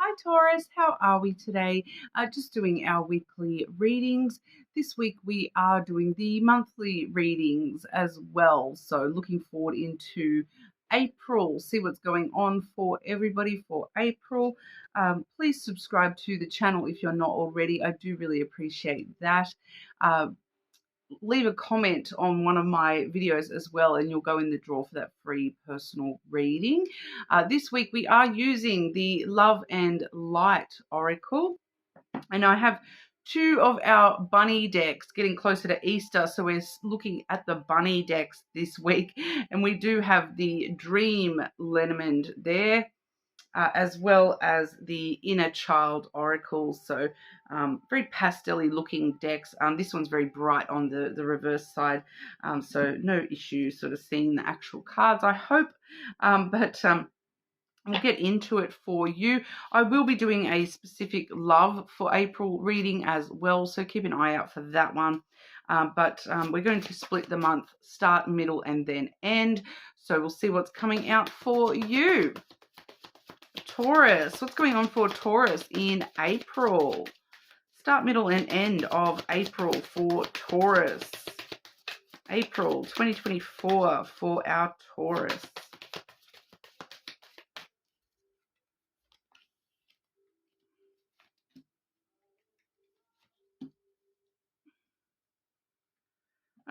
Hi Taurus, how are we today? Just doing our weekly readings. This week we are doing the monthly readings as well. So looking forward into April, see what's going on for everybody for April. Please subscribe to the channel if you're not already. I do really appreciate that. Uh, Leave a comment on one of my videos as well, and you'll go in the draw for that free personal reading. This week we are using the Love and Light Oracle, and I have two of our bunny decks getting closer to Easter, so we're looking at the bunny decks this week, and we do have the Dream Lenormand there, as well as the Inner Child Oracle. So very pastel-y looking decks. This one's very bright on the reverse side, so no issue sort of seeing the actual cards, I hope. We'll get into it for you. I will be doing a specific love for April reading as well, so keep an eye out for that one. But we're going to split the month, start, middle, and then end. So we'll see what's coming out for you. Taurus, what's going on for Taurus in April? Start, middle, and end of April for Taurus. April 2024 for our Taurus.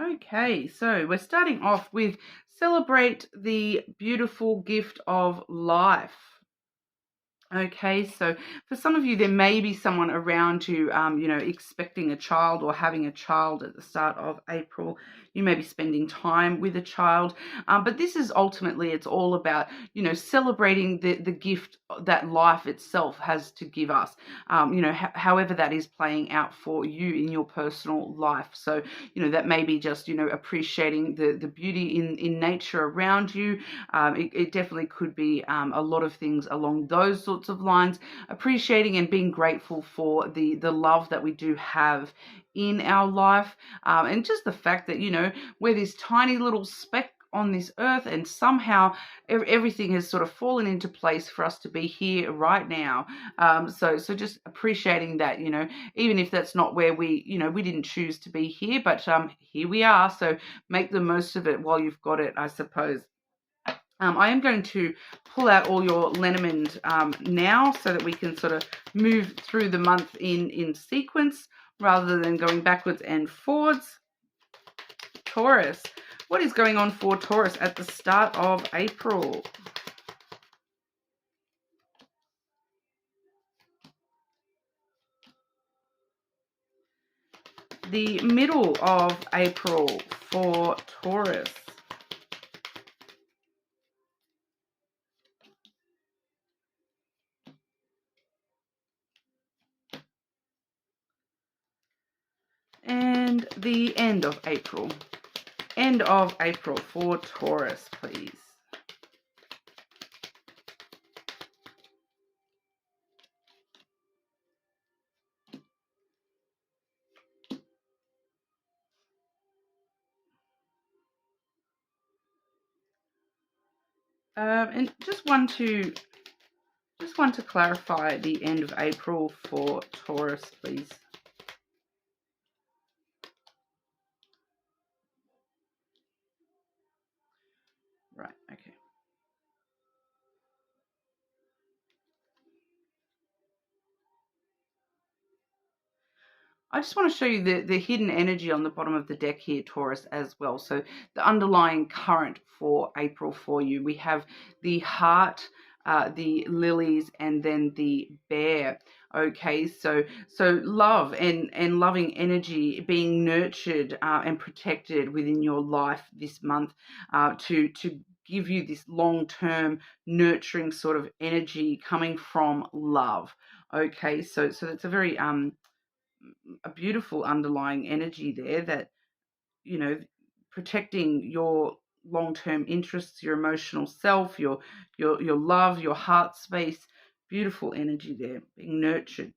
Okay, so we're starting off with celebrate the beautiful gift of life. Okay, so for some of you, there may be someone around you, expecting a child or having a child at the start of April. You may be spending time with a child, but this is ultimately, it's all about, celebrating the gift that life itself has to give us, however that is playing out for you in your personal life. So, that may be just, appreciating the beauty in nature around you. It definitely could be a lot of things along those sorts of lines, appreciating and being grateful for the love that we do have in our life, and just the fact that we're this tiny little speck on this earth, and somehow everything has sort of fallen into place for us to be here right now. So just appreciating that, even if that's not where we didn't choose to be here, but here we are. So make the most of it while you've got it, I suppose. I am going to pull out all your Lenormand now, so that we can sort of move through the month in sequence rather than going backwards and forwards. Taurus, what is going on for Taurus at the start of April? The middle of April for Taurus. And the end of April. End of April for Taurus, please. And just want to clarify the end of April for Taurus, please. Right, okay. I just want to show you the hidden energy on the bottom of the deck here, Taurus, as well. So the underlying current for April for you. We have the heart, the lilies, and then the bear. Okay, so love and loving energy being nurtured and protected within your life this month, to give you this long-term nurturing sort of energy coming from love. Okay, so that's a very a beautiful underlying energy there, that protecting your long-term interests, your emotional self, your love, your heart space. Beautiful energy there being nurtured.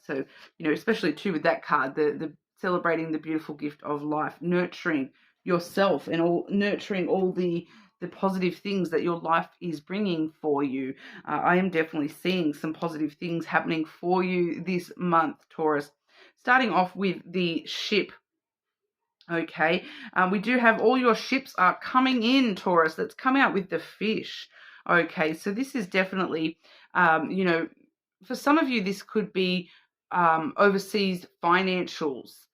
So especially too with that card, the celebrating the beautiful gift of life, nurturing yourself and nurturing all the the positive things that your life is bringing for you. I am definitely seeing some positive things happening for you this month, Taurus. Starting off with the ship. Okay, we do have all your ships are coming in, Taurus. That's come out with the fish. Okay, so this is definitely, for some of you, this could be overseas financials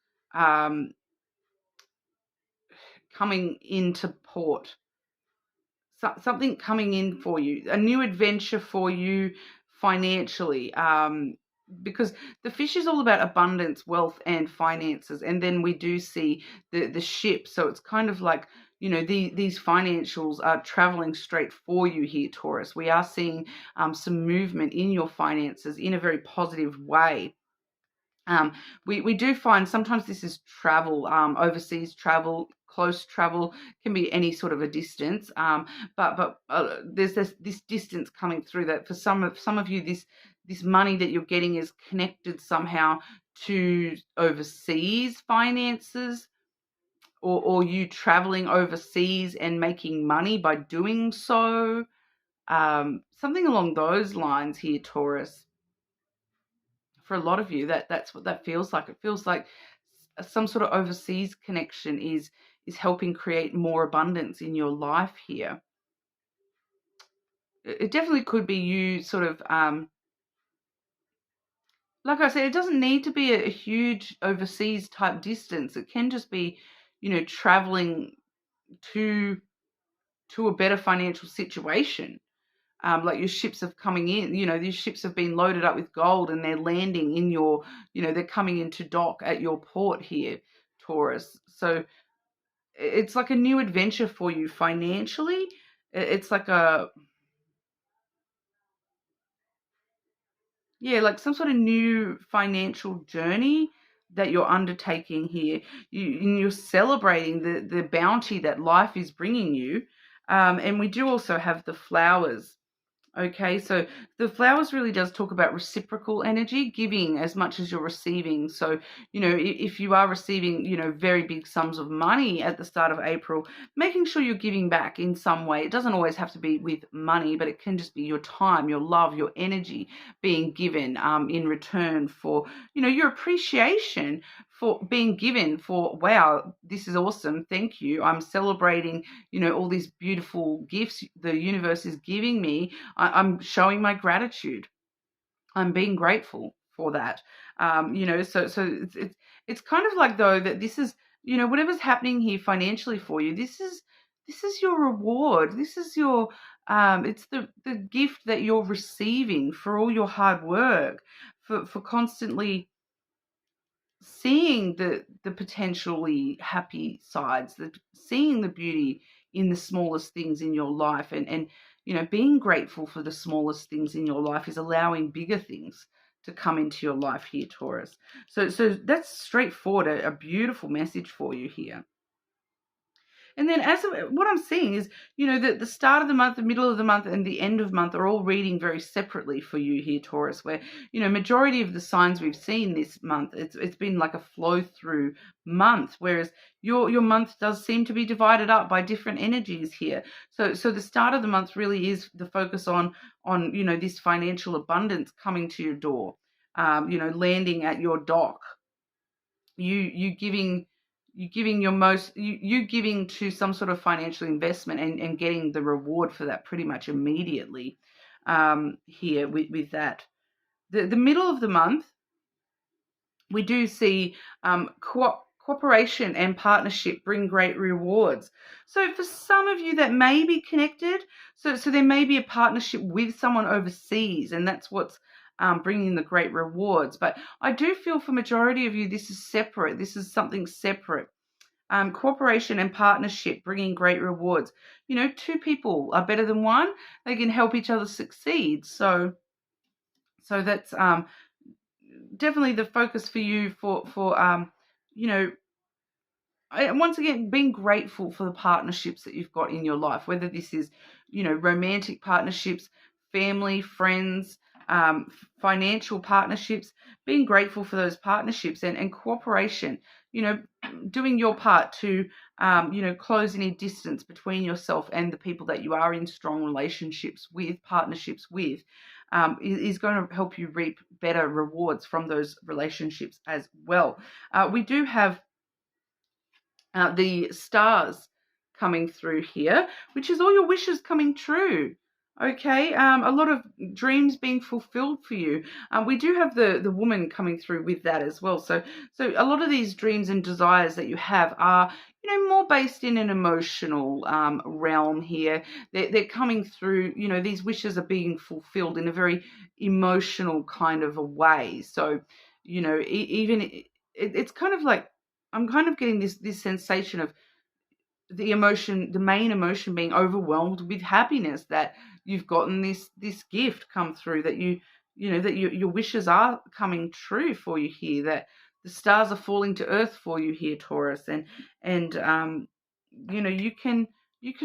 coming into port. Something coming in for you, a new adventure for you financially, because the fish is all about abundance, wealth, and finances. And then we do see the ship. So it's kind of like, these financials are traveling straight for you here, Taurus. We are seeing some movement in your finances in a very positive way. We do find sometimes this is travel, overseas travel, close travel, can be any sort of a distance. But there's this distance coming through that for some of you, this money that you're getting is connected somehow to overseas finances, or you traveling overseas and making money by doing so. Something along those lines here, Taurus. For a lot of you, that's what that feels like. It feels like some sort of overseas connection is helping create more abundance in your life here. It definitely could be you sort of, like I said, it doesn't need to be a huge overseas type distance. It can just be, traveling to a better financial situation. Like your ships are coming in, these ships have been loaded up with gold and they're landing in your, they're coming into dock at your port here, Taurus. So it's like a new adventure for you financially. It's like like some sort of new financial journey that you're undertaking here. You're celebrating the bounty that life is bringing you. And we do also have the flowers. Okay, so the flowers really does talk about reciprocal energy, giving as much as you're receiving. So, if you are receiving, very big sums of money at the start of April, making sure you're giving back in some way. It doesn't always have to be with money, but it can just be your time, your love, your energy being given in return for, your appreciation for being given for, wow, this is awesome. Thank you. I'm celebrating, all these beautiful gifts the universe is giving me. I'm showing my gratitude. I'm being grateful for that. So it's kind of like, though, that this is, whatever's happening here financially for you, this is your reward. This is your it's the gift that you're receiving for all your hard work, for constantly seeing the potentially happy sides, seeing the beauty in the smallest things in your life, and being grateful for the smallest things in your life is allowing bigger things to come into your life here, Taurus. So that's straightforward, a beautiful message for you here. And then what I'm seeing is, the start of the month, the middle of the month, and the end of the month are all reading very separately for you here, Taurus, where, majority of the signs we've seen this month, it's been like a flow through month, whereas your month does seem to be divided up by different energies here. So the start of the month really is the focus on this financial abundance coming to your door, landing at your dock, you giving your most, you giving to some sort of financial investment and getting the reward for that pretty much immediately here with that. The middle of the month, we do see cooperation and partnership bring great rewards. So for some of you that may be connected, so there may be a partnership with someone overseas, and that's what's bringing the great rewards. But I do feel for majority of you, this is separate. This is something separate. Cooperation and partnership bringing great rewards. Two people are better than one. They can help each other succeed. So that's definitely the focus for you for once again, being grateful for the partnerships that you've got in your life, whether this is, romantic partnerships, family, friends, financial partnerships, being grateful for those partnerships and cooperation, doing your part to close any distance between yourself and the people that you are in strong relationships with, partnerships with, is going to help you reap better rewards from those relationships as well. We do have the stars coming through here, which is all your wishes coming true. Okay, a lot of dreams being fulfilled for you. We do have the woman coming through with that as well. So a lot of these dreams and desires that you have are, more based in an emotional realm here. They're coming through. These wishes are being fulfilled in a very emotional kind of a way. So, it's kind of like I'm kind of getting this sensation of the main emotion being overwhelmed with happiness that you've gotten this gift come through, that your wishes are coming true for you here, that the stars are falling to earth for you here, Taurus, and you can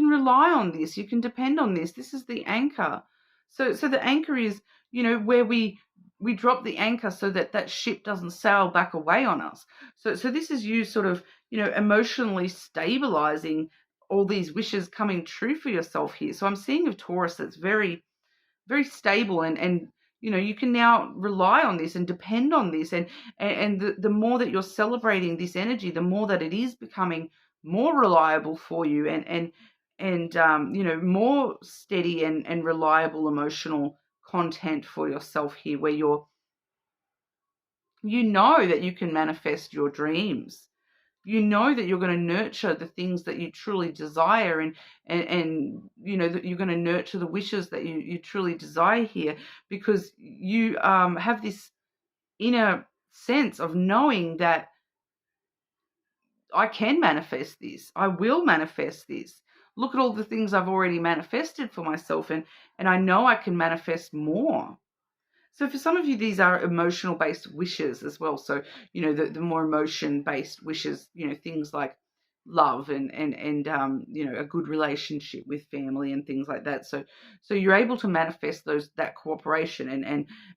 rely on this, you can depend on this. This is the anchor. So the anchor is, where we drop the anchor so that ship doesn't sail back away on us. So this is you sort of, emotionally stabilizing all these wishes coming true for yourself here. So I'm seeing a Taurus that's very, very stable, and you can now rely on this and depend on this, and the more that you're celebrating this energy, the more that it is becoming more reliable for you, and more steady and reliable emotional content for yourself here, where you know that you can manifest your dreams. You know that you're going to nurture the things that you truly desire, and that you're going to nurture the wishes that you truly desire here, because you have this inner sense of knowing that I can manifest this. I will manifest this. Look at all the things I've already manifested for myself, and I know I can manifest more. So for some of you, these are emotional-based wishes as well. So, the more emotion-based wishes, things like love and a good relationship with family and things like that. So you're able to manifest that cooperation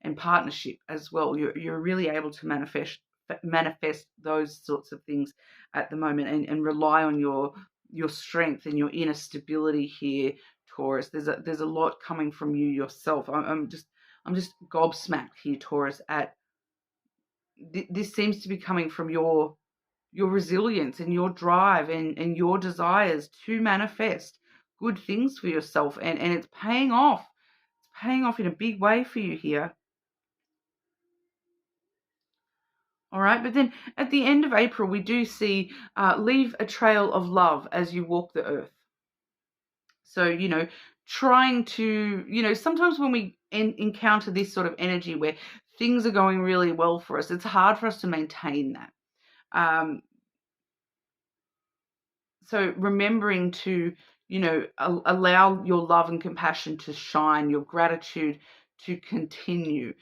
and partnership as well. You're really able to manifest those sorts of things at the moment, and rely on your strength and your inner stability here, Taurus. There's a lot coming from you yourself. I'm just gobsmacked here, Taurus, at this seems to be coming from your resilience and your drive and your desires to manifest good things for yourself. And it's paying off. It's paying off in a big way for you here. All right, but then at the end of April, we do see leave a trail of love as you walk the earth. So, trying to, sometimes when we encounter this sort of energy where things are going really well for us, it's hard for us to maintain that. So remembering to, allow your love and compassion to shine, your gratitude to continue,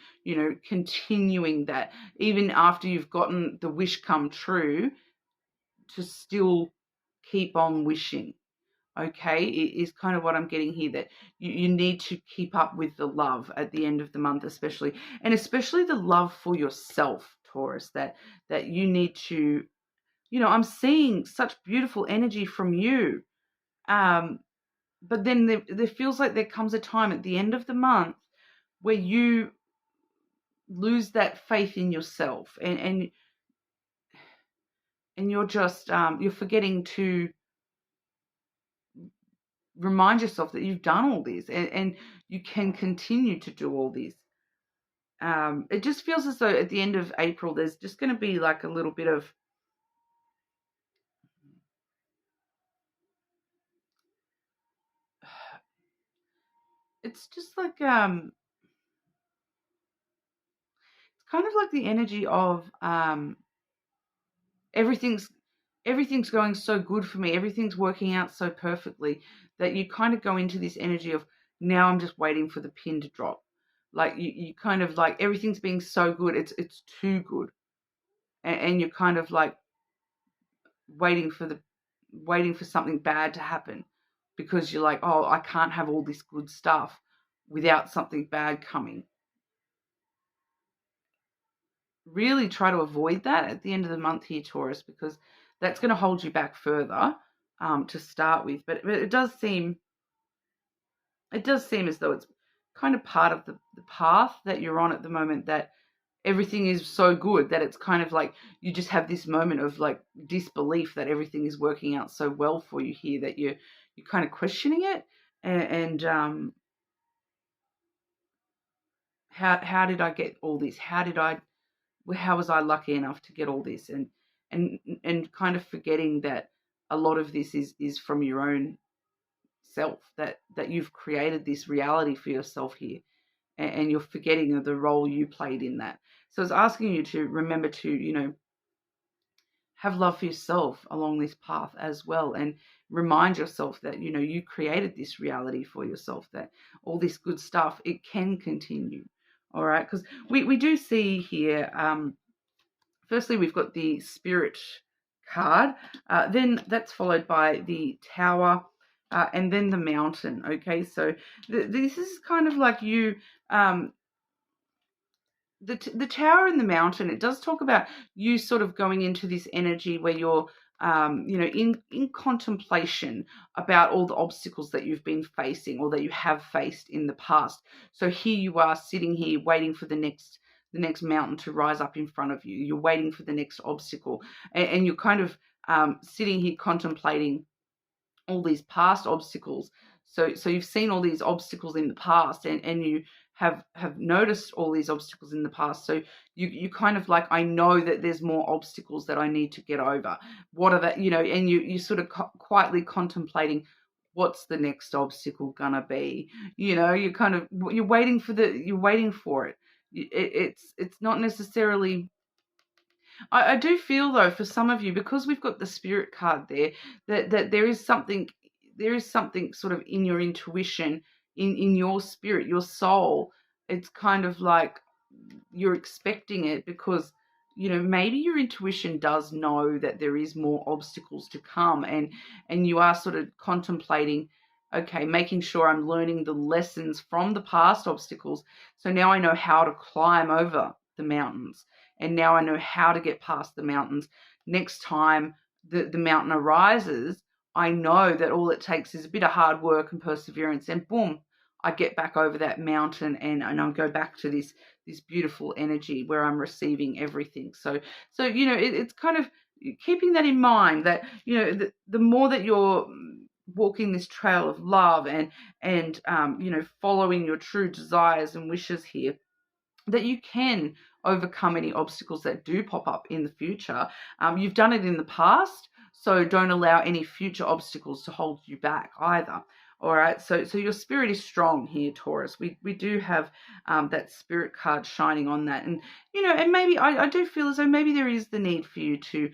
continuing that even after you've gotten the wish come true, to still keep on wishing. Okay, it is kind of what I'm getting here, that you need to keep up with the love at the end of the month, especially the love for yourself, Taurus, that you need to, I'm seeing such beautiful energy from you. But then there feels like there comes a time at the end of the month where you lose that faith in yourself, and you're just you're forgetting to remind yourself that you've done all this, and you can continue to do all this. It just feels as though at the end of April there's just going to be like a little bit of it's just like it's kind of like the energy of everything's going so good for me, everything's working out so perfectly, that you kind of go into this energy of, now I'm just waiting for the pin to drop. Like you kind of like, everything's being so good, it's too good, and you're kind of like waiting for something bad to happen, because you're like, oh, I can't have all this good stuff without something bad coming. Really try to avoid that at the end of the month here, Taurus, because that's going to hold you back further to start with. But it does seem as though it's kind of part of the path that you're on at the moment, that everything is so good that it's kind of like you just have this moment of like disbelief that everything is working out so well for you here, that you're kind of questioning it. And how did I get all this? How was I lucky enough to get all this? And kind of forgetting that a lot of this is from your own self, that you've created this reality for yourself here, and you're forgetting of the role you played in that. So it's asking you to remember to, have love for yourself along this path as well, and remind yourself that, you created this reality for yourself, that all this good stuff, it can continue. All right, because we do see here, firstly, we've got the Spirit card, then that's followed by the Tower, and then the Mountain. Okay, so this is kind of like you, the Tower and the Mountain, it does talk about you sort of going into this energy where you're, in contemplation about all the obstacles that you've been facing or that you have faced in the past. So here you are sitting here waiting for the next mountain to rise up in front of you. You're waiting for the next obstacle, and you're kind of sitting here contemplating all these past obstacles. So you've seen all these obstacles in the past, and you have noticed all these obstacles in the past. So you kind of like, I know that there's more obstacles that I need to get over. What are that, and you sort of quietly contemplating, what's the next obstacle gonna be? You're kind of, you're waiting for it. It's not necessarily, I do feel though, for some of you, because we've got the Spirit card there, that there is something sort of in your intuition, in your spirit, your soul. It's kind of like you're expecting it, because maybe your intuition does know that there is more obstacles to come, and you are sort of contemplating, okay, making sure I'm learning the lessons from the past obstacles, so now I know how to climb over the mountains, and now I know how to get past the mountains. Next time the mountain arises, I know that all it takes is a bit of hard work and perseverance, and boom, I get back over that mountain, and I go back to this beautiful energy where I'm receiving everything. So it's kind of keeping that in mind, that the more that you're walking this trail of love, and following your true desires and wishes here, that you can overcome any obstacles that do pop up in the future. You've done it in the past, so don't allow any future obstacles to hold you back either. All right, so your spirit is strong here, Taurus. We do have that Spirit card shining on that, and and maybe I do feel as though maybe there is the need for you to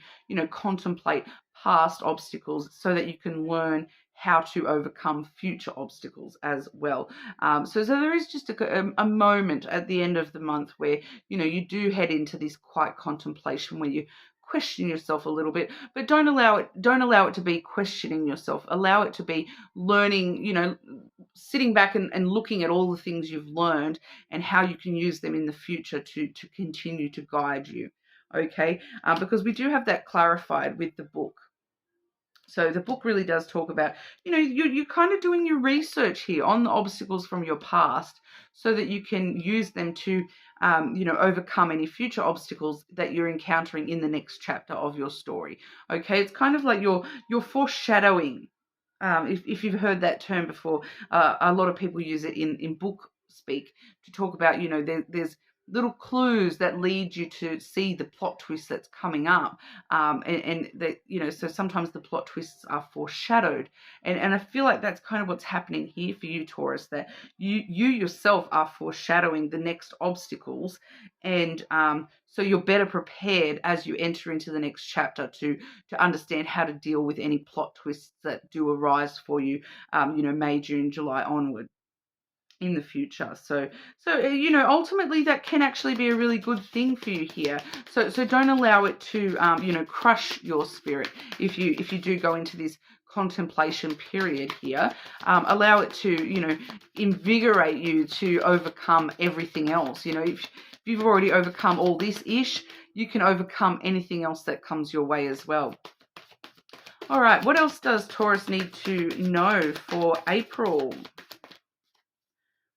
contemplate past obstacles, so that you can learn how to overcome future obstacles as well. So there is just a moment at the end of the month where you do head into this quiet contemplation, where you question yourself a little bit, but don't allow it to be questioning yourself. Allow it to be learning, sitting back and looking at all the things you've learned, and how you can use them in the future to continue to guide you. Okay, because we do have that clarified with the book. So the book really does talk about, you're kind of doing your research here on the obstacles from your past, so that you can use them to, overcome any future obstacles that you're encountering in the next chapter of your story. Okay, it's kind of like you're foreshadowing. If you've heard that term before, a lot of people use it in book speak to talk about, there's little clues that lead you to see the plot twist that's coming up, and that so sometimes the plot twists are foreshadowed, and I feel like that's kind of what's happening here for you, Taurus, that you yourself are foreshadowing the next obstacles, and so you're better prepared as you enter into the next chapter to understand how to deal with any plot twists that do arise for you, May, June, July onward in the future. So ultimately that can actually be a really good thing for you here. So don't allow it to crush your spirit if you do go into this contemplation period here. Allow it to invigorate you to overcome everything else. If you've already overcome all this ish, you can overcome anything else that comes your way as well. All right, what else does Taurus need to know for April?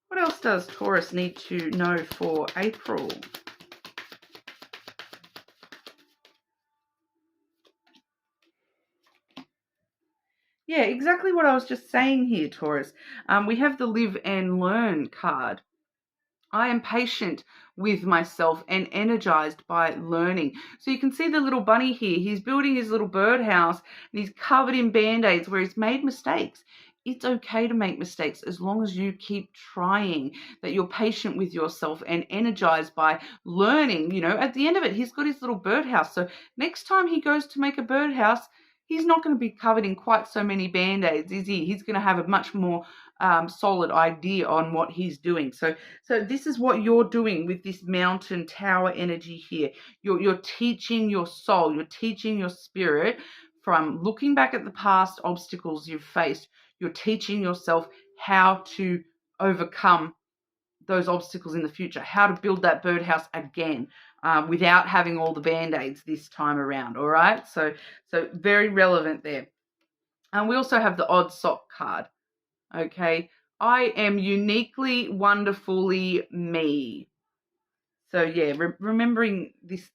What else does Taurus need to know for April? Yeah, exactly what I was just saying here, Taurus. We have the Live and Learn card. I am patient with myself and energized by learning. So you can see the little bunny here. He's building his little birdhouse and he's covered in band-aids where he's made mistakes. It's okay to make mistakes as long as you keep trying, that you're patient with yourself and energized by learning. You know, at the end of it, he's got his little birdhouse. So next time he goes to make a birdhouse, he's not going to be covered in quite so many band-aids, is he? He's going to have a much more solid idea on what he's doing. So this is what you're doing with this mountain tower energy here. You're teaching your soul, you're teaching your spirit from looking back at the past obstacles you've faced. You're teaching yourself how to overcome those obstacles in the future, how to build that birdhouse again without having all the band-aids this time around. All right, so very relevant there. And we also have the odd sock card. Okay, I am uniquely, wonderfully me. So yeah, remembering this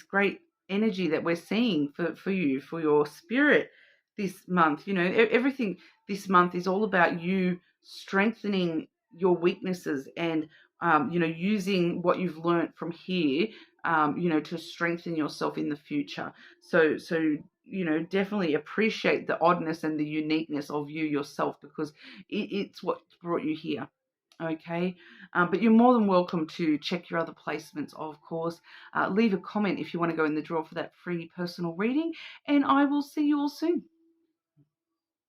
great energy that we're seeing for you, for your spirit this month. You know, everything this month is all about you strengthening your weaknesses and, you know, using what you've learned from here, you know, to strengthen yourself in the future. So, you know, definitely appreciate the oddness and the uniqueness of you yourself, because it's what brought you here. Okay, but you're more than welcome to check your other placements, of course. Leave a comment if you want to go in the draw for that free personal reading, and I will see you all soon.